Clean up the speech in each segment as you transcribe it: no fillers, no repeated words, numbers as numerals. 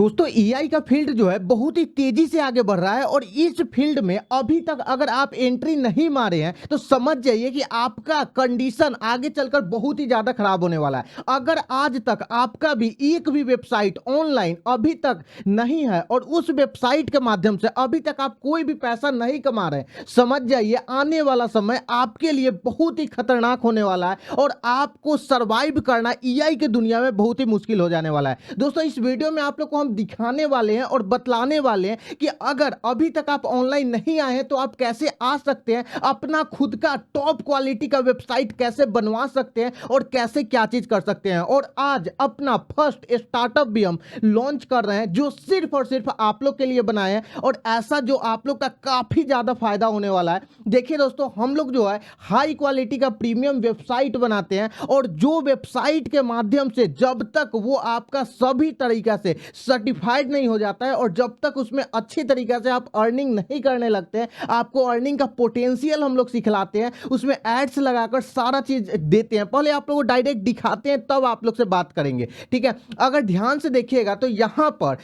दोस्तों एआई का फील्ड जो है बहुत ही तेजी से आगे बढ़ रहा है और इस फील्ड में अभी तक अगर आप एंट्री नहीं मारे हैं तो समझ जाइए कि आपका कंडीशन आगे चलकर बहुत ही ज्यादा खराब होने वाला है। अगर आज तक आपका भी एक भी वेबसाइट ऑनलाइन अभी तक नहीं है और उस वेबसाइट के माध्यम से अभी तक आप कोई भी पैसा नहीं कमा रहे, समझ जाइए आने वाला समय आपके लिए बहुत ही खतरनाक होने वाला है और आपको सरवाइव करना एआई की दुनिया में बहुत ही मुश्किल हो जाने वाला है। दोस्तों इस वीडियो में आप लोग को हम दिखाने वाले हैं और बतलाने वाले हैं कि अगर अभी तक आप ऑनलाइन नहीं आए हैं तो आप कैसे आ सकते हैं, अपना खुद का टॉप क्वालिटी का वेबसाइट कैसे बनवा सकते हैं और कैसे क्या चीज कर सकते हैं। और आज अपना फर्स्ट स्टार्टअप भी हम लॉन्च कर रहे हैं जो सिर्फ और सिर्फ आप लोग के लिए बनाए हैं और ऐसा जो आप लोग का काफी ज्यादा फायदा होने वाला है। देखिए दोस्तों हम लोग जो है हाई क्वालिटी का प्रीमियम वेबसाइट बनाते हैं और जो वेबसाइट के माध्यम से जब तक वो आपका सभी तरीका से सर्टिफाइड नहीं हो जाता है और जब तक उसमें अच्छी तरीके से आप अर्निंग नहीं करने लगते हैं, आपको अर्निंग का पोटेंशियल हम लोग सिखलाते हैं, उसमें एड्स लगाकर सारा चीज देते हैं। पहले आप लोग को डायरेक्ट दिखाते हैं तब आप लोग से बात करेंगे, ठीक है। अगर ध्यान से देखिएगा तो यहां पर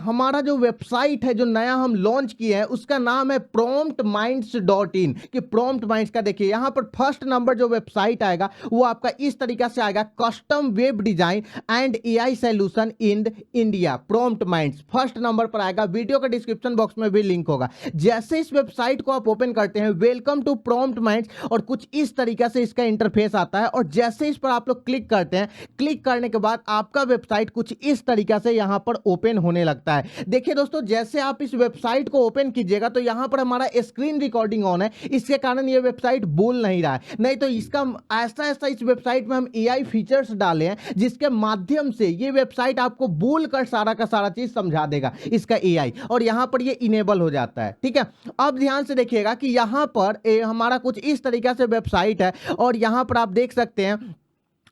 हमारा जो वेबसाइट है जो नया हम लॉन्च किए हैं उसका नाम है promptminds.in कि प्रॉम्प्ट माइंड्स का देखिए यहां पर फर्स्ट नंबर जो वेबसाइट आएगा वो आपका इस तरीका से आएगा, custom web design and AI solution in India, prompt minds first number पर आएगा। वीडियो का डिस्क्रिप्शन बॉक्स में भी लिंक होगा। जैसे इस वेबसाइट को आप ओपन करते हैं वेलकम टू प्रॉम्प्ट माइंड्स और कुछ इस तरीके से इसका इंटरफेस आता है और जैसे इस पर आप लोग क्लिक करते हैं, क्लिक करने के बाद आपका वेबसाइट कुछ इस तरीके से यहां पर ओपन होने लगता है। देखिए दोस्तों जैसे आप इस वेबसाइट को ओपन कीजिएगा तो यहां पर हमारा स्क्रीन रिकॉर्डिंग ऑन है, इसके कारण ये वेबसाइट बोल नहीं रहा है। नहीं तो इसका ऐसा ऐसा इस वेबसाइट में हम एआई फीचर्स डाले हैं जिसके माध्यम से ये वेबसाइट आपको बोलकर सारा का सारा चीज समझा देगा इसका एआई और यहां पर ये इनेबल हो जाता है, ठीक है। अब ध्यान से देखिएगा कि यहां पर हमारा कुछ इस तरीके से वेबसाइट है और यहां पर आप देख सकते हैं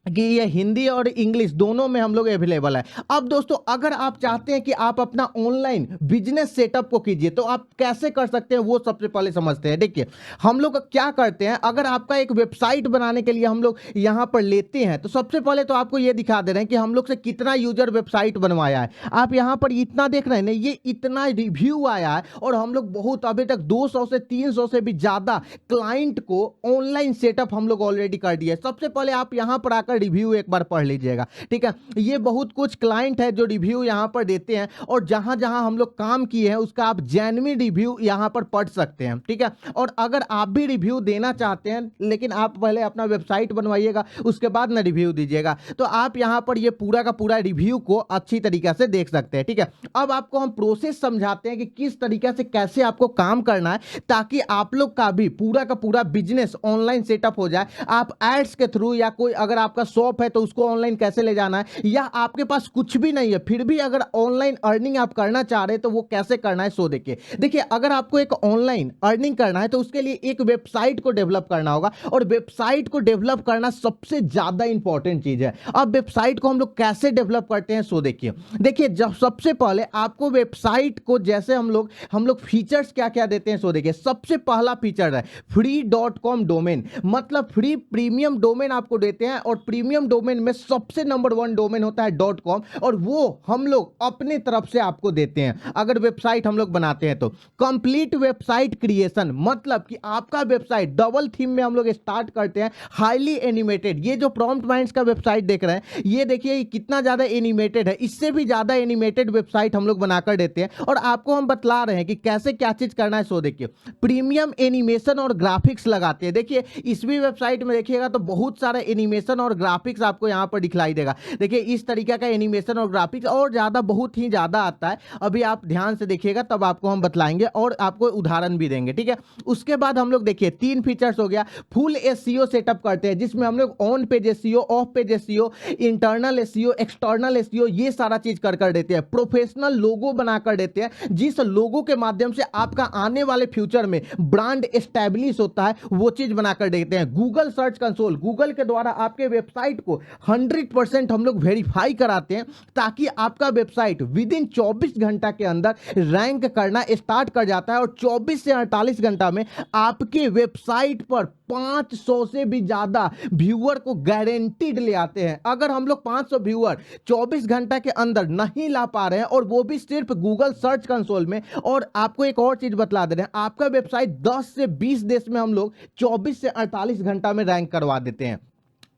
कि ये हिंदी और इंग्लिश दोनों में हम लोग अवेलेबल है। अब दोस्तों अगर आप चाहते हैं कि आप अपना ऑनलाइन बिजनेस सेटअप को कीजिए तो आप कैसे कर सकते हैं वो सबसे पहले समझते हैं। देखिए हम लोग क्या करते हैं, अगर आपका एक वेबसाइट बनाने के लिए हम लोग यहां पर लेते हैं तो सबसे पहले तो आपको ये दिखा दे रहे हैं कि हम लोग से कितना यूजर वेबसाइट बनवाया है। आप यहां पर इतना देख रहे हैं ना, ये इतना रिव्यू आया है और हम लोग बहुत अभी तक 200 से 300 से भी ज्यादा क्लाइंट को ऑनलाइन सेटअप हम लोग ऑलरेडी कर दिया। सबसे पहले आप यहां पर आकर रिव्यू एक बार पढ़ लीजिएगा, ठीक है। ये बहुत कुछ क्लाइंट है जो रिव्यू यहां पर देते हैं और जहां जहां हम लोग काम किए हैं उसका आप जेन्युइन रिव्यू यहां पर पढ़ सकते हैं, ठीक है। और अगर आप भी रिव्यू देना चाहते हैं लेकिन आप पहले अपना वेबसाइट बनवाइएगा उसके बाद ना रिव्यू दीजिएगा, तो आप यहां पर ये पूरा का पूरा रिव्यू को अच्छी तरीके से देख सकते हैं, ठीक है। अब आपको हम प्रोसेस समझाते हैं कि किस तरीके से कैसे आपको काम करना है ताकि आप लोग का भी पूरा का पूरा बिजनेस ऑनलाइन सेटअप हो जाए। आप एड्स के थ्रू या कोई अगर आपका शॉप है तो उसको ऑनलाइन कैसे ले जाना है, या आपके पास कुछ भी नहीं है फिर भी अगर ऑनलाइन अर्निंग आप करना चाह रहे हैं तो वो कैसे करना है सो देखिए अगर आपको एक ऑनलाइन अर्निंग करना है तो उसके लिए एक वेबसाइट को डेवलप करना होगा और वेबसाइट को डेवलप करना सबसे ज्यादा इंपॉर्टेंट चीज है। अब वेबसाइट को हम लोग कैसे डेवलप करते हैं सो देखिए जब सबसे पहले आपको वेबसाइट को जैसे हम लोग फीचर्स क्या क्या देते हैं सो देखिए। सबसे पहला फीचर है free.com डोमेन, मतलब फ्री प्रीमियम डोमेन आपको देते हैं और प्रीमियम डोमेन में सबसे नंबर 1 डोमेन होता है .com और वो हम लोग अपने तरफ से आपको देते हैं अगर वेबसाइट हम लोग बनाते हैं तो। कंप्लीट वेबसाइट क्रिएशन, मतलब कि आपका वेबसाइट डबल थीम में हम लोग स्टार्ट करते हैं, हाईली एनिमेटेड। ये जो प्रॉम्प्ट माइंड्स का वेबसाइट देख रहे हैं ये देखिए कितना ज्यादा एनिमेटेड है, इससे भी ज्यादा एनिमेटेड वेबसाइट हम लोग बनाकर देते हैं और आपको हम बतला रहे हैं कि कैसे क्या चीज करना है। सो देखिए प्रीमियम एनिमेशन और ग्राफिक्स लगाते हैं। देखिए इस भी वेबसाइट में देखिएगा तो बहुत सारा एनिमेशन और ग्राफिक्स आपको यहां पर दिखलाई देगा। देखिए इस तरीके का एनिमेशन और ग्राफिक्स और ज्यादा बहुत ही ज्यादा आता है, अभी आप ध्यान से देखिएगा तब आपको हम बतलाएंगे और आपको उदाहरण भी देंगे, ठीक है। उसके बाद हम लोग देखिए 3 फीचर्स हो गया। फुल एसईओ सेटअप करते हैं जिसमें हम लोग on page SEO, of page SEO, internal SEO, external SEO ये सारा चीज कर देते हैं। प्रोफेशनल लोगो बनाकर देते हैं जिस लोगो के माध्यम से आपका आने वाले फ्यूचर में ब्रांड एस्टैब्लिश होता है वो चीज बनाकर देते हैं। गूगल सर्च कंसोल, गूगल के द्वारा आपके वेबसाइट वेबसाइट को 100% हम लोग वेरीफाई कराते हैं, ताकि आपका वेबसाइट विद इन 24 घंटा के अंदर रैंक करना स्टार्ट कर जाता है और 24 से 48 घंटा में आपके वेबसाइट पर 500 से भी ज्यादा व्यूअर को गारंटीड ले आते हैं। अगर हम लोग 500 व्यूअर 24 घंटा के अंदर नहीं ला पा रहे हैं, और वो भी सिर्फ गूगल सर्च कंसोल में, और आपको एक और चीज बतला दे रहे हैं, आपका वेबसाइट 10 से 20 देश में हम लोग 24 से 48 घंटा में रैंक करवा देते हैं।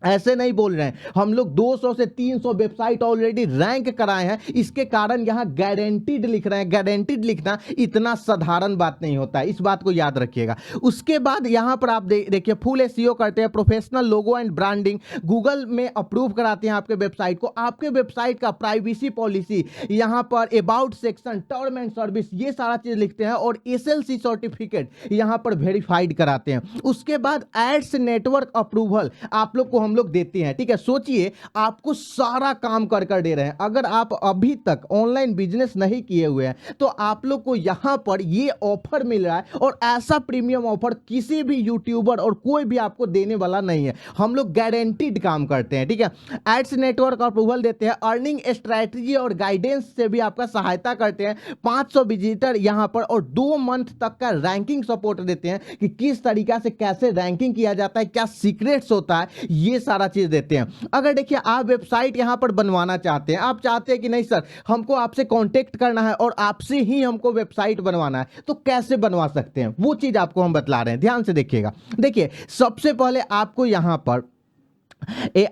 ऐसे नहीं बोल रहे हैं, हम लोग 200 से 300 वेबसाइट ऑलरेडी रैंक कराए हैं। इसके कारण यहां गारंटीड लिख रहे हैं। गारंटीड लिखना इतना साधारण बात नहीं होता है, इस बात को याद रखिएगा। उसके बाद यहां पर आप देखिए फुल एसईओ करते हैं, professional logo and branding Google में अप्रूव कराते हैं आपके वेबसाइट को। आपके वेबसाइट का प्राइवेसी पॉलिसी, यहां पर about section, term and service, ये सारा चीज लिखते हैं, और एसएलसी सर्टिफिकेट यहां पर वेरीफाइड कराते हैं। उसके बाद एड्स नेटवर्क अप्रूवल आप लोग को हम लोग देते हैं। ठीक है, सोचिए आपको सारा काम कर कर दे रहे हैं। अगर आप अभी तक ऑनलाइन बिजनेस नहीं किए हुए हैं तो आप लोग को यहां पर ये ऑफर मिल रहा है, और ऐसा प्रीमियम ऑफर किसी भी यूट्यूबर और कोई भी आपको देने वाला नहीं है। हम लोग गारंटीड काम करते हैं। ठीक है, एड्स नेटवर्क अप्रूवल देते हैं, अर्निंग स्ट्रैटेजी और गाइडेंस से भी आपका सहायता करते हैं। 500 विजिटर यहां पर, और 2 मंथ तक का रैंकिंग सपोर्ट देते हैं कि किस तरीका से कैसे रैंकिंग किया जाता है, क्या सीक्रेट्स होता है, ये सारा चीज देते हैं। अगर देखिए आप वेबसाइट यहां पर बनवाना चाहते हैं, आप चाहते हैं कि नहीं सर हमको आपसे कांटेक्ट करना है और आपसे ही हमको वेबसाइट बनवाना है, तो कैसे बनवा सकते हैं, वो चीज आपको हम बतला रहे हैं। ध्यान से देखिएगा। देखिए सबसे पहले आपको यहां पर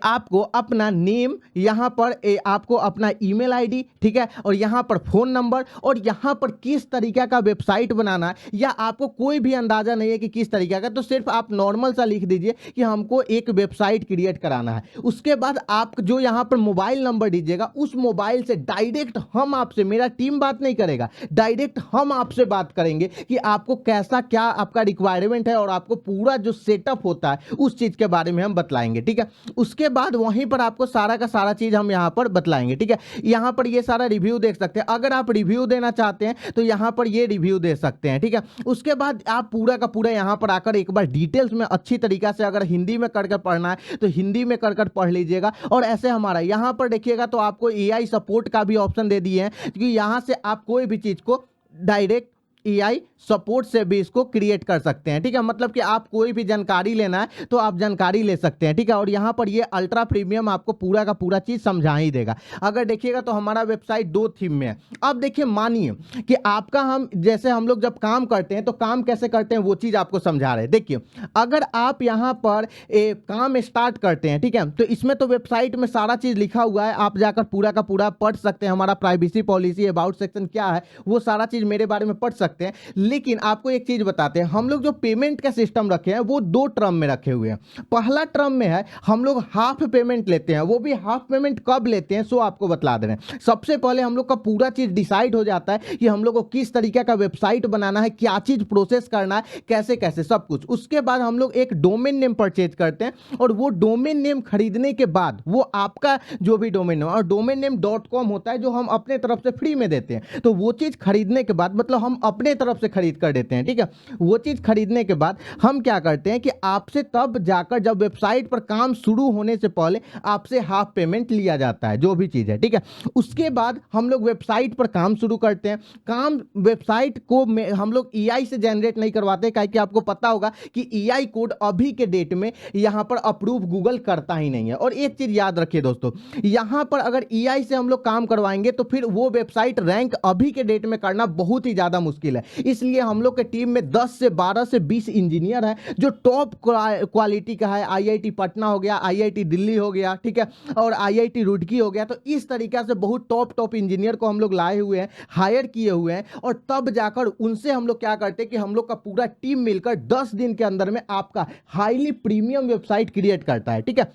आपको अपना नेम, यहां पर आपको अपना ईमेल आईडी, ठीक है, और यहां पर फोन नंबर, और यहां पर किस तरीका का वेबसाइट बनाना है, या आपको कोई भी अंदाजा नहीं है कि किस तरीका का, तो सिर्फ आप नॉर्मल सा लिख दीजिए कि हमको एक वेबसाइट क्रिएट कराना है। उसके बाद आप जो यहां पर मोबाइल नंबर दीजिएगा, उस मोबाइल से डायरेक्ट हम आपसे, मेरा टीम बात नहीं करेगा, डायरेक्ट हम आपसे बात करेंगे कि आपको कैसा क्या आपका रिक्वायरमेंट है, और आपको पूरा जो सेटअप होता है उस चीज के बारे में हम बतलाएंगे। ठीक है, उसके बाद वहीं पर आपको सारा का सारा चीज हम यहां पर बतलाएंगे। ठीक है, यहां पर ये सारा रिव्यू देख सकते हैं। अगर आप रिव्यू देना चाहते हैं तो यहां पर ये रिव्यू दे सकते हैं। ठीक है, उसके बाद आप पूरा का पूरा यहां पर आकर एक बार डिटेल्स में अच्छी तरीका से, अगर हिंदी में कर पढ़ना है तो हिंदी में कर पढ़ लीजिएगा। और ऐसे हमारा यहां पर देखिएगा तो आपको एआई सपोर्ट का भी ऑप्शन दे दिए हैं, क्योंकि यहां से आप कोई भी चीज को डायरेक्ट एआई सपोर्ट से भी इसको क्रिएट कर सकते हैं। ठीक है, मतलब कि आप कोई भी जानकारी लेना है तो आप जानकारी ले सकते हैं। ठीक है, और यहां पर ये अल्ट्रा प्रीमियम आपको पूरा का पूरा चीज समझा ही देगा। अगर देखिएगा तो हमारा वेबसाइट 2 थीम में है। अब देखिए मानिए कि आपका, हम जैसे हम लोग जब काम करते हैं तो काम कैसे करते हैं वो चीज आपको समझा रहे हैं। देखिए अगर आप यहां पर काम स्टार्ट करते हैं, ठीक है, तो इसमें तो वेबसाइट में सारा चीज लिखा हुआ है, आप जाकर पूरा का पूरा पढ़ सकते हैं। हमारा प्राइवेसी पॉलिसी, अबाउट सेक्शन क्या है, वो सारा चीज मेरे बारे में पढ़ सकते हैं। लेकिन आपको एक चीज बताते हैं, हम लोग जो पेमेंट का सिस्टम रखे हैं वो 2 टर्म में रखे हुए हैं। पहला टर्म में है हम लोग हाफ पेमेंट लेते हैं। वो भी हाफ पेमेंट कब लेते हैं सो आपको बतला दे रहे हैं। सबसे पहले हम लोग का पूरा चीज डिसाइड हो जाता है कि हम लोग को किस तरीके का वेबसाइट बनाना है, क्या चीज प्रोसेस करना है, कैसे कैसे सब कुछ। उसके बाद हम लोग एक डोमेन नेम परचेज करते हैं, और वो डोमेन नेम खरीदने के बाद वो आपका जो भी डोमेन नेम, और डोमेन नेम .com होता है जो हम अपने तरफ से फ्री में देते हैं। तो वो चीज खरीदने के बाद, मतलब हम अपने तरफ से खरीद कर देते हैं। ठीक है, वो चीज खरीदने के बाद हम क्या करते हैं कि आपसे तब जाकर, जब वेबसाइट पर काम शुरू होने से पहले आपसे हाफ पेमेंट लिया जाता है, जो भी चीज है। ठीक है, उसके बाद हम लोग वेबसाइट पर काम शुरू करते हैं। काम वेबसाइट को हम लोग एआई से जनरेट नहीं करवाते, क्योंकि आपको पता होगा कि एआई कोड अभी के डेट में यहां पर अप्रूव गूगल करता ही नहीं है। और एक चीज याद रखिए दोस्तों, यहां पर अगर एआई से हम लोग काम करवाएंगे तो फिर वो वेबसाइट रैंक अभी के डेट में करना बहुत ही ज्यादा मुश्किल है। इसलिए हम लोग के टीम में 10 से 12 से 20 इंजीनियर हैं जो टॉप क्वालिटी का है। आईआईटी पटना हो गया, आईआईटी दिल्ली हो गया, ठीक है, और आईआईटी रुड़की हो गया। तो इस तरीके से बहुत टॉप इंजीनियर को हम लोग लाए हुए हैं, हायर किए हुए हैं, और तब जाकर उनसे हम लोग क्या करते हैं कि हम लोग का पूरा टीम मिलकर 10 दिन के अंदर में आपका हाईली प्रीमियम वेबसाइट क्रिएट करता है। ठीक है,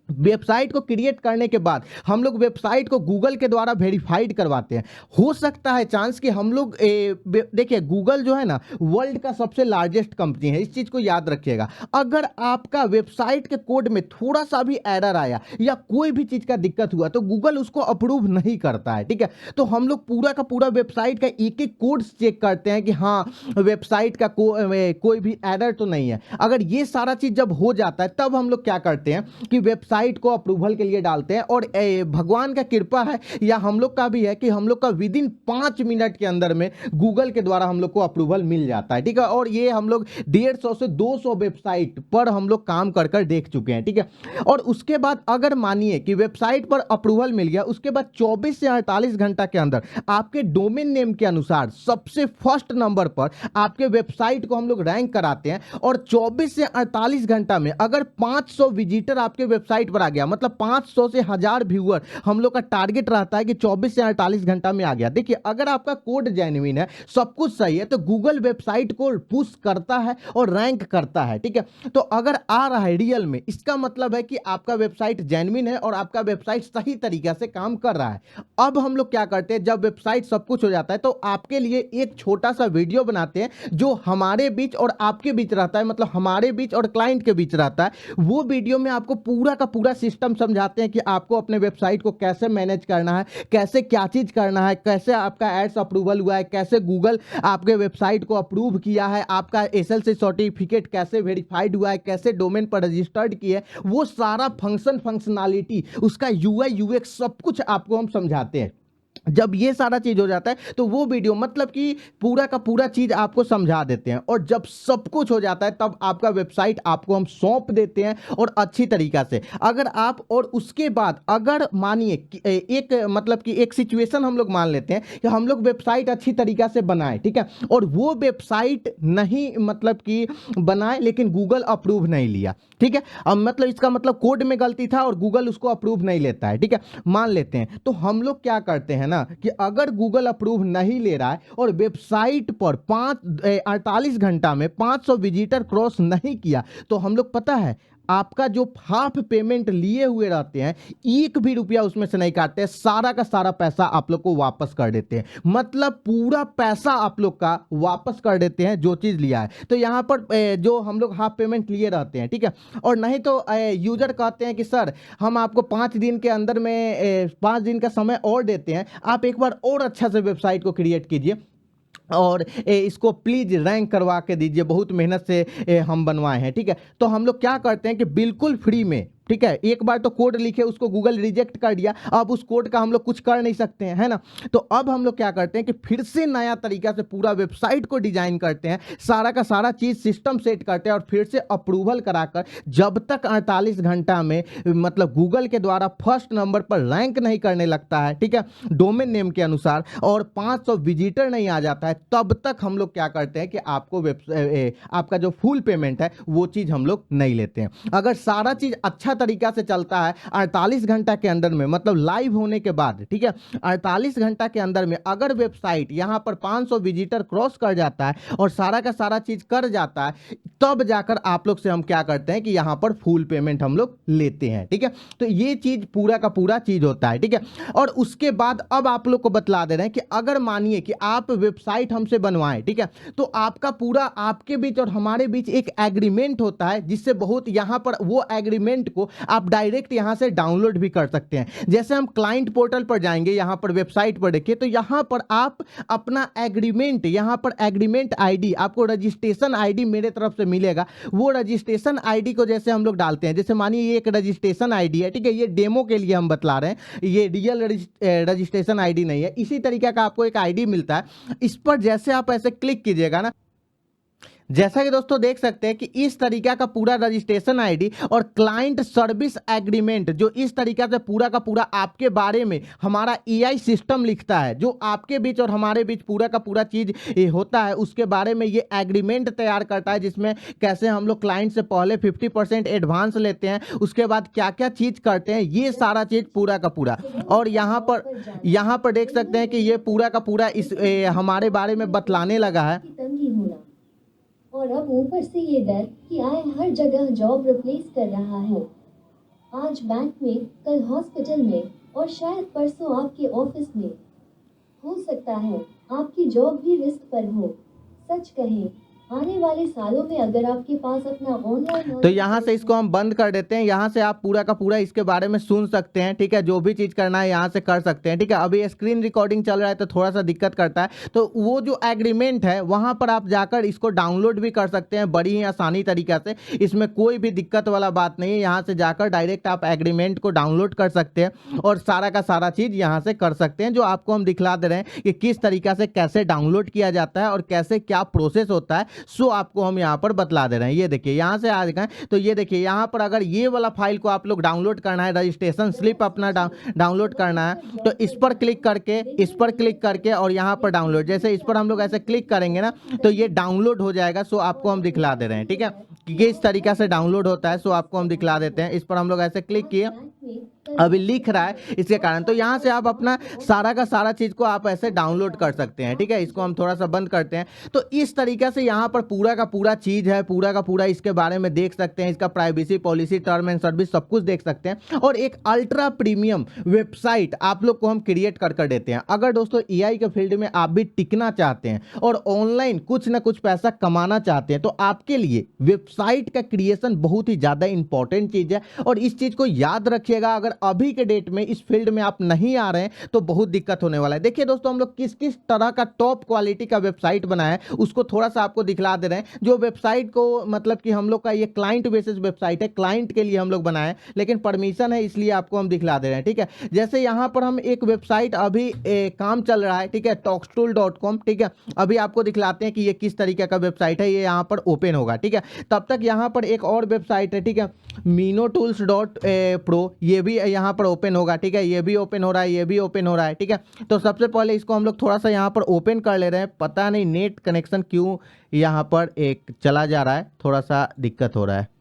वेबसाइट को क्रिएट करने के बाद हम लोग वेबसाइट को गूगल के द्वारा वेरीफाइड करवाते हैं। हो सकता है चांस कि हम लोग देखिए गूगल जो है ना वर्ल्ड का सबसे लार्जेस्ट कंपनी है, इस चीज को याद रखिएगा। अगर आपका वेबसाइट के कोड में थोड़ा सा भी एरर आया या कोई भी चीज का दिक्कत हुआ तो गूगल उसको अप्रूव नहीं करता है। ठीक है, तो हम लोग पूरा का पूरा वेबसाइट का एक एक कोड चेक करते हैं कि हाँ वेबसाइट का कोई भी एरर तो नहीं है। अगर ये सारा चीज जब हो जाता है तब हम लोग क्या करते हैं कि वेबसाइट वेबसाइट को अप्रूवल के लिए डालते हैं और भगवान का कृपा है या हम लोग का भी है कि हम लोग का विद इन 5 मिनट के अंदर में गूगल के द्वारा हम लोग को अप्रूवल मिल जाता है, ठीक है। और ये हम लोग 150 से 200 वेबसाइट पर हम लोग काम कर कर देख चुके हैं, ठीक है। और उसके बाद अगर मानिए कि वेबसाइट पर अप्रूवल मिल गया, उसके बाद 24 से 48 घंटा के अंदर आपके डोमेन नेम के अनुसार सबसे फर्स्ट नंबर पर आपके वेबसाइट को हम लोग रैंक कराते हैं। और 24 से 48 घंटा में अगर 500 विजिटर आपके वेबसाइट पर आ गया, मतलब 500 से 1000 व्यूअर हम लोग का टारगेट रहता है कि 24 से 48 घंटा में आ गया। देखिए, अगर आपका कोड जेन्युइन है, सब कुछ सही है, तो गूगल वेबसाइट को पुश करता है और रैंक करता है, ठीक है। तो अगर आ रहा है रियल में, इसका मतलब है कि आपका वेबसाइट जेन्युइन है और आपका वेबसाइट सही तरीके से काम कर रहा है। अब हम लोग क्या करते हैं, जब वेबसाइट सब कुछ हो जाता है तो आपके लिए एक छोटा सा वीडियो बनाते हैं जो हमारे बीच और आपके बीच रहता है, मतलब हमारे बीच और क्लाइंट के बीच रहता है। वो वीडियो में आपको पूरा का पूरा सिस्टम समझाते हैं कि आपको अपने वेबसाइट को कैसे मैनेज करना है, कैसे क्या चीज करना है, कैसे आपका एड्स अप्रूवल हुआ है, कैसे गूगल आपके वेबसाइट को अप्रूव किया है, आपका एसएलसी सर्टिफिकेट कैसे वेरीफाइड हुआ है, कैसे डोमेन पर रजिस्टर्ड किया है, वो सारा फंक्शनलिटी, उसका यूआई यूएक्स सब कुछ आपको हम समझाते हैं। जब ये सारा चीज हो जाता है तो वो वीडियो मतलब कि पूरा का पूरा चीज आपको समझा देते हैं। और जब सब कुछ हो जाता है तब आपका वेबसाइट आपको हम सौंप देते हैं और अच्छी तरीका से। अगर आप और उसके बाद अगर मानिए एक मतलब कि एक सिचुएशन हम लोग मान लेते हैं कि हम लोग वेबसाइट अच्छी तरीका से बनाए, ठीक है, और वो वेबसाइट नहीं मतलब कि बनाए लेकिन गूगल अप्रूव नहीं लिया, ठीक है। अब मतलब इसका मतलब कोड में गलती था और गूगल उसको अप्रूव नहीं लेता है, ठीक है, मान लेते हैं। तो हम लोग क्या करते हैं ना कि अगर गूगल अप्रूव नहीं ले रहा है और वेबसाइट पर 48 घंटा में 500 विजिटर क्रॉस नहीं किया, तो हम लोग पता है आपका जो हाफ पेमेंट लिए हुए रहते हैं, एक भी रुपया उसमें से नहीं काटते हैं, सारा का सारा पैसा आप लोग को वापस कर देते हैं। मतलब पूरा पैसा आप लोग का वापस कर देते हैं जो चीज लिया है। तो यहां पर जो हम लोग हाफ पेमेंट लिए रहते हैं, ठीक है। और नहीं तो यूजर कहते हैं कि सर हम आपको 5 दिन के अंदर में 5 दिन का समय और देते हैं, आप एक बार और अच्छा से वेबसाइट को क्रिएट कीजिए और इसको प्लीज रैंक करवा के दीजिए, बहुत मेहनत से हम बनवाए हैं, ठीक है। तो हम लोग क्या करते हैं कि बिल्कुल फ्री में, ठीक है, एक बार तो कोड लिखे उसको गूगल रिजेक्ट कर दिया, अब उस कोड का हम लोग कुछ कर नहीं सकते हैं, है ना। तो अब हम लोग क्या करते हैं कि फिर से नया तरीका से पूरा वेबसाइट को डिजाइन करते हैं, सारा का सारा चीज सिस्टम सेट करते हैं और फिर से अप्रूवल कराकर जब तक 48 घंटा में मतलब गूगल के द्वारा फर्स्ट नंबर पर रैंक नहीं करने लगता है, ठीक है, डोमेन नेम के अनुसार, और 500 विजिटर नहीं आ जाता है, तब तक हम लोग क्या करते हैं कि आपको आपका जो फुल पेमेंट है वो चीज हम लोग नहीं लेते हैं। अगर सारा चीज अच्छा तरीका से चलता है 48 घंटा के अंदर में, मतलब लाइव होने के बाद, ठीक है, 48 घंटा के अंदर में अगर वेबसाइट यहां पर 500 विजिटर क्रॉस कर जाता है और सारा का सारा चीज कर जाता है, तब जाकर आप लोग से हम क्या करते हैं कि यहां पर फुल पेमेंट हम लोग लेते हैं, ठीक है। तो ये चीज पूरा का पूरा चीज होता है, ठीक है। और उसके बाद अब आप लोग को बतला दे रहे हैं कि अगर मानिए कि आप वेबसाइट हमसे बनवाएं, ठीक है, तो आपका पूरा आपके बीच और हमारे बीच एक एग्रीमेंट होता है, जिससे बहुत यहां पर वो एग्रीमेंट को आप डायरेक्ट यहां से डाउनलोड भी कर सकते हैं। जैसे हम क्लाइंट पोर्टल पर जाएंगे, यहां पर वेबसाइट पर देखिए, तो यहां पर आप अपना एग्रीमेंट, यहां पर एग्रीमेंट आईडी, आपको रजिस्ट्रेशन आईडी मेरे तरफ से मिलेगा। वो रजिस्ट्रेशन आईडी को जैसे हम लोग डालते हैं, जैसे मानिए ये एक रजिस्ट्रेशन आईडी है, ठीक है, ये डेमो के लिए हम बतला रहे हैं, ये रियल रजिस्ट्रेशन आईडी नहीं है। इसी तरीके का आपको एक आईडी मिलता है, इस पर जैसे आप ऐसे क्लिक कीजिएगा ना, जैसा कि दोस्तों देख सकते हैं कि इस तरीका का पूरा रजिस्ट्रेशन आईडी और क्लाइंट सर्विस एग्रीमेंट, जो इस तरीका से पूरा का पूरा आपके बारे में हमारा एआई सिस्टम लिखता है, जो आपके बीच और हमारे बीच पूरा का पूरा चीज होता है, उसके बारे में ये एग्रीमेंट तैयार करता है, जिसमें कैसे हम लोग क्लाइंट से पहले 50% एडवांस लेते हैं, उसके बाद क्या क्या चीज करते हैं, ये सारा चीज पूरा का पूरा। और यहाँ पर देख सकते हैं कि ये पूरा का पूरा इस हमारे बारे में बतलाने लगा है। और अब ऊपर से ये डर कि आए हर जगह जॉब रिप्लेस कर रहा है। आज बैंक में, कल हॉस्पिटल में और शायद परसों आपके ऑफिस में। हो सकता है आपकी जॉब भी रिस्क पर हो। सच कहें, आने वाले सालों में अगर आपके पास अपना ऑनलाइन तो यहाँ से इसको हम बंद कर देते हैं। यहाँ से आप पूरा का पूरा इसके बारे में सुन सकते हैं, ठीक है। जो भी चीज़ करना है यहाँ से कर सकते हैं, ठीक है। अभी स्क्रीन रिकॉर्डिंग चल रहा है तो थोड़ा सा दिक्कत करता है, तो वो जो एग्रीमेंट है वहाँ पर आप जाकर इसको डाउनलोड भी कर सकते हैं बड़ी ही आसानी तरीका से। इसमें कोई भी दिक्कत वाला बात नहीं है। यहाँ से जाकर डायरेक्ट आप एग्रीमेंट को डाउनलोड कर सकते हैं और सारा का सारा चीज़ यहाँ से कर सकते हैं, जो आपको हम दिखला दे रहे हैं कि किस तरीका से कैसे डाउनलोड किया जाता है और कैसे क्या प्रोसेस होता है, सो आपको हम यहाँ पर बतला दे रहे हैं। ये देखिए यहाँ से आ गए तो ये देखिए यहाँ पर अगर ये वाला फाइल को आप लोग डाउनलोड करना है, रजिस्ट्रेशन स्लिप अपना डाउनलोड करना है, तो इस पर क्लिक करके और यहाँ पर डाउनलोड, जैसे इस पर हम लोग ऐसे क्लिक करेंगे ना तो ये डाउनलोड हो जाएगा। सो आपको हम दिखला दे रहे हैं, ठीक है, कि किस तरीका से डाउनलोड होता है। सो आपको हम दिखला देते हैं। इस पर हम लोग ऐसे क्लिक किए, अभी लिख रहा है इसके कारण, तो यहाँ से आप अपना सारा का सारा चीज को आप ऐसे डाउनलोड कर सकते हैं, ठीक है। इसको हम थोड़ा सा बंद करते हैं। तो इस तरीके से यहाँ पर पूरा का पूरा चीज है, पूरा का पूरा इसके बारे में देख सकते हैं। इसका privacy policy, term and service सब कुछ देख सकते हैं। और एक अल्ट्रा प्रीमियम वेबसाइट आप लोग को हम क्रिएट कर देते हैं। अगर दोस्तों एआई के फील्ड में आप भी टिकना चाहते हैं और ऑनलाइन कुछ ना कुछ पैसा कमाना चाहते हैं, तो आपके लिए वेबसाइट का क्रिएशन बहुत ही ज्यादा इंपॉर्टेंट चीज है। और इस चीज को याद रखिएगा, अगर अभी के डेट में इस फील्ड में आप नहीं आ रहे हैं तो बहुत दिक्कत होने वाला है। देखिए दोस्तों, हम लोग किस किस तरह का टॉप क्वालिटी का वेबसाइट बनाया है उसको थोड़ा सा आपको दिखला दे रहे हैं। जो वेबसाइट को मतलब कि हम लोग का ये क्लाइंट बेसिस वेबसाइट है, क्लाइंट के लिए हम लोग बनाए हैं, लेकिन परमिशन है इसलिए आपको हम दिखला दे रहे हैं, ठीक है। जैसे यहाँ पर हम एक वेबसाइट अभी काम चल रहा है, ठीक है, talkstool.com, ठीक है। अभी आपको दिखलाते हैं कि ये किस तरीके का वेबसाइट है, ये यहाँ पर ओपन होगा, ठीक है। तब तक यहाँ पर एक और वेबसाइट है, ठीक है, minotools.pro, ये भी यहाँ पर ओपन होगा, ठीक है। ये भी ओपन हो रहा है, ये भी ओपन हो रहा है, ठीक है। तो सबसे पहले इसको हम लोग थोड़ा सा यहाँ पर ओपन कर ले रहे हैं। पता नहीं नेट कनेक्शन क्यों यहाँ पर एक चला जा रहा है, थोड़ा सा दिक्कत हो रहा है।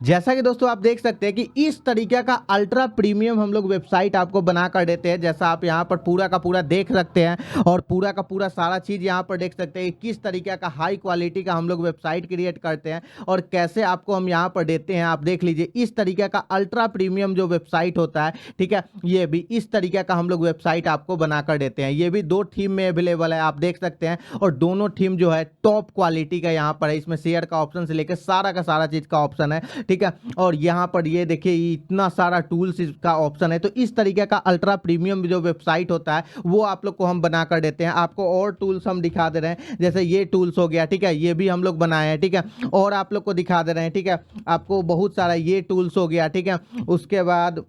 जैसा कि दोस्तों आप देख सकते हैं कि इस तरीके का अल्ट्रा प्रीमियम हम लोग वेबसाइट आपको बना कर देते हैं, जैसा आप यहाँ पर पूरा का पूरा देख सकते हैं और पूरा का पूरा सारा चीज़ यहाँ पर देख सकते हैं किस तरीके का हाई क्वालिटी का हम लोग वेबसाइट क्रिएट करते हैं और कैसे आपको हम यहाँ पर देते हैं। आप देख लीजिए इस तरीके का अल्ट्रा प्रीमियम जो वेबसाइट होता है, ठीक है, ये भी इस तरीके का हम लोग वेबसाइट आपको बना कर देते हैं। ये भी 2 थीम में अवेलेबल है, आप देख सकते हैं, और दोनों थीम जो है टॉप क्वालिटी का यहाँ पर है। इसमें शेयर का ऑप्शन से लेकर सारा का सारा चीज़ का ऑप्शन है, ठीक है। और यहाँ पर ये देखिए इतना सारा टूल्स का ऑप्शन है। तो इस तरीके का अल्ट्रा प्रीमियम जो वेबसाइट होता है वो आप लोग को हम बना कर देते हैं। आपको और टूल्स हम दिखा दे रहे हैं, जैसे ये टूल्स हो गया, ठीक है, ये भी हम लोग बनाए हैं, ठीक है। और आप लोग को दिखा दे रहे हैं, ठीक है, आपको बहुत सारा ये टूल्स हो गया, ठीक है। उसके बाद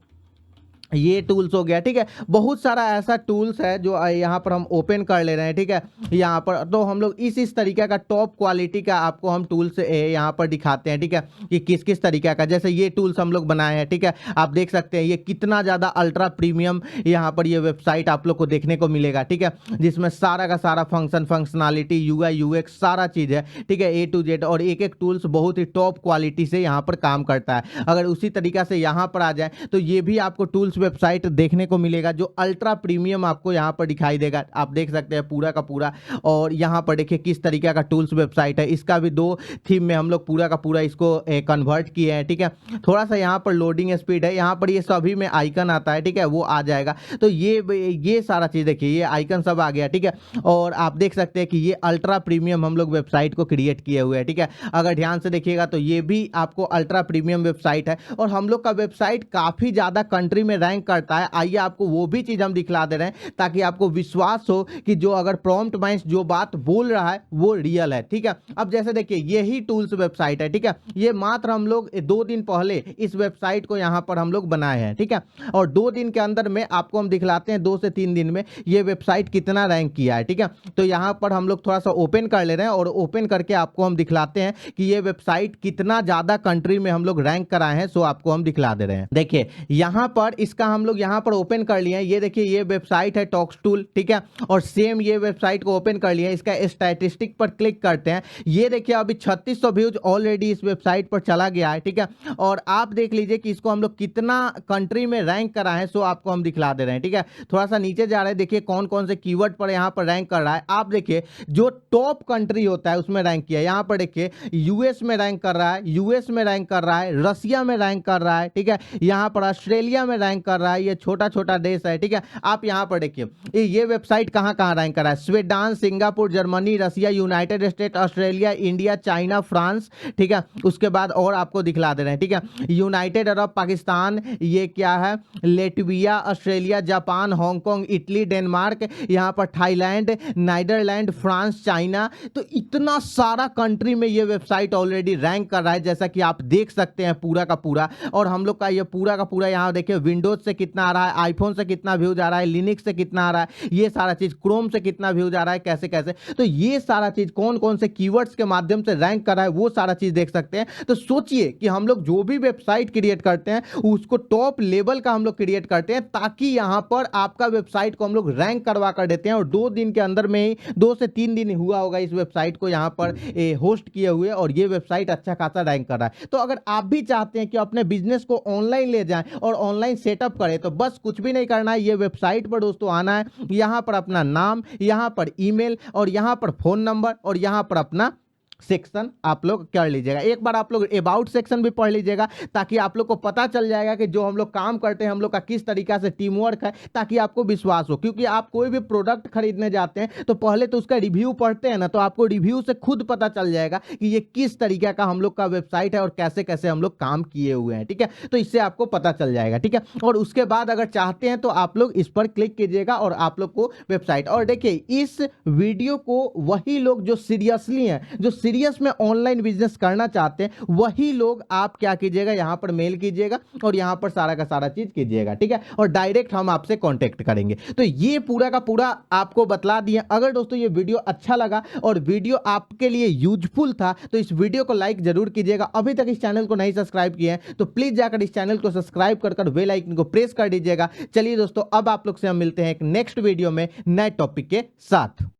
ये टूल्स हो गया, ठीक है। बहुत सारा ऐसा टूल्स है जो यहाँ पर हम ओपन कर ले रहे हैं, ठीक है। यहाँ पर तो हम लोग इस तरीके का टॉप क्वालिटी का आपको हम टूल्स यहाँ पर दिखाते हैं, ठीक है, कि किस किस तरीके का। जैसे ये टूल्स हम लोग बनाए हैं, ठीक है, आप देख सकते हैं ये कितना ज़्यादा अल्ट्रा प्रीमियम यहाँ पर ये वेबसाइट आप लोग को देखने को मिलेगा, ठीक है, जिसमें सारा का सारा फंक्शनलिटी, यूआई यूएक्स सारा चीज़ है, ठीक है, A to Z। और एक एक टूल्स बहुत ही टॉप क्वालिटी से यहाँ पर काम करता है। अगर उसी तरीका से यहाँ पर आ जाए तो ये भी आपको टूल्स वेबसाइट देखने को मिलेगा जो अल्ट्रा प्रीमियम आपको यहाँ पर दिखाई देगा। आप देख सकते हैं पूरा का पूरा। और यहाँ पर देखिए किस तरीके का टूल्स वेबसाइट है। इसका भी 2 थीम में हम लोग पूरा का पूरा इसको कन्वर्ट किए हैं, ठीक है। थोड़ा सा यहाँ पर लोडिंग स्पीड है, यहाँ पर ये सभी में आइकन आता है, ठीक है, वो आ जाएगा। तो ये सारा चीज़ देखिए, ये आइकन सब आ गया, ठीक है। और आप देख सकते हैं कि ये अल्ट्रा प्रीमियम हम लोग वेबसाइट को क्रिएट किए हुए हैं, ठीक है। अगर ध्यान से देखिएगा तो ये भी आपको अल्ट्रा प्रीमियम वेबसाइट है। और हम लोग का वेबसाइट काफ़ी ज़्यादा कंट्री में रैंक करता है। आइए आपको वो भी चीज हम दिखला दे रहे हैं ताकि आपको विश्वास हो कि जो अगर प्रॉम्प्ट माइंड्स जो बात बोल रहा है वो रियल है, ठीक है। अब जैसे देखिए यही टूल्स वेबसाइट है, ठीक है, ये मात्र हम लोग 2 दिन पहले इस वेबसाइट को यहां पर हम लोग बनाए हैं, ठीक है। और 2 दिन के अंदर में आपको हम दिखलाते हैं 2 से 3 दिन में ये वेबसाइट कितना रैंक किया है, ठीक है। तो यहां पर हम लोग थोड़ा सा ओपन कर ले रहे हैं और ओपन करके आपको हम दिखलाते हैं कि ये वेबसाइट कितना ज्यादा कंट्री में हम लोग रैंक कराए हैं। सो आपको हम दिखला दे रहे हैं। देखिए यहां पर इसका हम लोग यहां पर ओपन कर लिए हैं। ये देखिए ये वेबसाइट है टॉक्सटूल, ठीक है। और सेम ये वेबसाइट को ओपन कर लिया है। इसका स्टैटिस्टिक पर क्लिक करते हैं। ये देखिए अभी 3600 व्यूज ऑलरेडी इस वेबसाइट पर चला गया है, ठीक है। और आप देख लीजिए कि इसको हम लोग कितना कंट्री में रैंक करा है। सो आपको हम दिखला दे रहे हैं, ठीक है। थोड़ा सा नीचे जा रहे हैं, देखिए कौन कौन से कीवर्ड पर यहाँ पर रैंक कर रहा है। आप देखिए जो टॉप कंट्री होता है उसमें रैंक किया है। यहाँ पर देखिए यूएस में रैंक कर रहा है, यूएस में रैंक कर रहा है, रसिया में रैंक कर रहा है, ठीक है। यहाँ पर ऑस्ट्रेलिया में रैंक रैंक कर रहा है, ये छोटा छोटा देश है, ठीक है। आप यहाँ पर देखिए ये वेबसाइट कहाँ कहाँ रैंक कर रहा है, Sweden, Singapore, Germany, Russia, United State, Australia, India, China, France, ठीक है। उसके बाद और आपको दिखला दे रहे हैं, ठीक है। यूनाइटेड अरब, पाकिस्तान, ये क्या है, Latvia, Australia, Japan, Hong Kong, Italy, Denmark, यहाँ पर थाईलैंड, नीदरलैंड, फ्रांस, चाइना। तो इतना सारा कंट्री में ये वेबसाइट ऑलरेडी रैंक कर रहा है, जैसा कि आप देख सकते हैं पूरा का पूरा। और हम लोग का ये पूरा का पूरा यहाँ देखिए विंडोज से कितना आ रहा है, आईफोन से कितना व्यूज आ रहा है, लिनक्स से कितना आ रहा है, ये सारा चीज, क्रोम से कितना व्यूज आ रहा है, कैसे कैसे। तो ये सारा चीज कौन कौन से कीवर्ड्स के माध्यम से रैंक कर रहा है वो सारा चीज देख सकते हैं। तो सोचिए कि हम लोग जो भी वेबसाइट क्रिएट करते हैं उसको टॉप लेवल का हम लोग क्रिएट करते हैं, ताकि यहां पर आपका वेबसाइट को हम लोग रैंक करवा कर देते हैं। और 2 दिन के अंदर में ही, 2 से 3 दिन हुआ होगा इस वेबसाइट को यहां पर होस्ट किए हुए, और ये वेबसाइट अच्छा खासा रैंक कर रहा है। तो अगर आप भी चाहते हैं कि अपने बिजनेस को ऑनलाइन ले जाएं और ऑनलाइन सेटअप करें, तो बस कुछ भी नहीं करना है, ये वेबसाइट पर दोस्तों आना है, यहां पर अपना नाम, यहां पर ईमेल, और यहां पर फोन नंबर, और यहां पर अपना सेक्शन आप लोग कर लीजिएगा। एक बार आप लोग अबाउट सेक्शन भी पढ़ लीजिएगा, ताकि आप लोग को पता चल जाएगा कि जो हम लोग काम करते हैं हम लोग का किस तरीका से टीम वर्क है, ताकि आपको विश्वास हो। क्योंकि आप कोई भी प्रोडक्ट खरीदने जाते हैं तो पहले तो उसका रिव्यू पढ़ते हैं ना, तो आपको रिव्यू से खुद पता चल जाएगा कि ये किस तरीके का हम लोग का वेबसाइट है और कैसे कैसे हम लोग काम किए हुए हैं, ठीक है। तो इससे आपको पता चल जाएगा, ठीक है। और उसके बाद अगर चाहते हैं तो आप लोग इस पर क्लिक कीजिएगा और आप लोग को वेबसाइट। और देखिए इस वीडियो को वही लोग जो सीरियसली हैं, जो सीरियस में ऑनलाइन बिजनेस करना चाहते हैं, वही लोग आप क्या कीजिएगा, यहां पर मेल कीजिएगा और यहां पर सारा का सारा चीज कीजिएगा, ठीक है। और डायरेक्ट हम आपसे कांटेक्ट करेंगे। तो ये पूरा का पूरा आपको बतला दिए। अगर दोस्तों ये वीडियो अच्छा लगा और वीडियो आपके लिए यूजफुल था तो इस वीडियो को लाइक जरूर कीजिएगा। अभी तक इस चैनल को नहीं सब्सक्राइब किए हैं तो प्लीज जाकर इस चैनल को सब्सक्राइब कर बेल आइकन को प्रेस कर दीजिएगा। चलिए दोस्तों, अब आप लोग से हम मिलते हैं एक नेक्स्ट वीडियो में नए टॉपिक के साथ।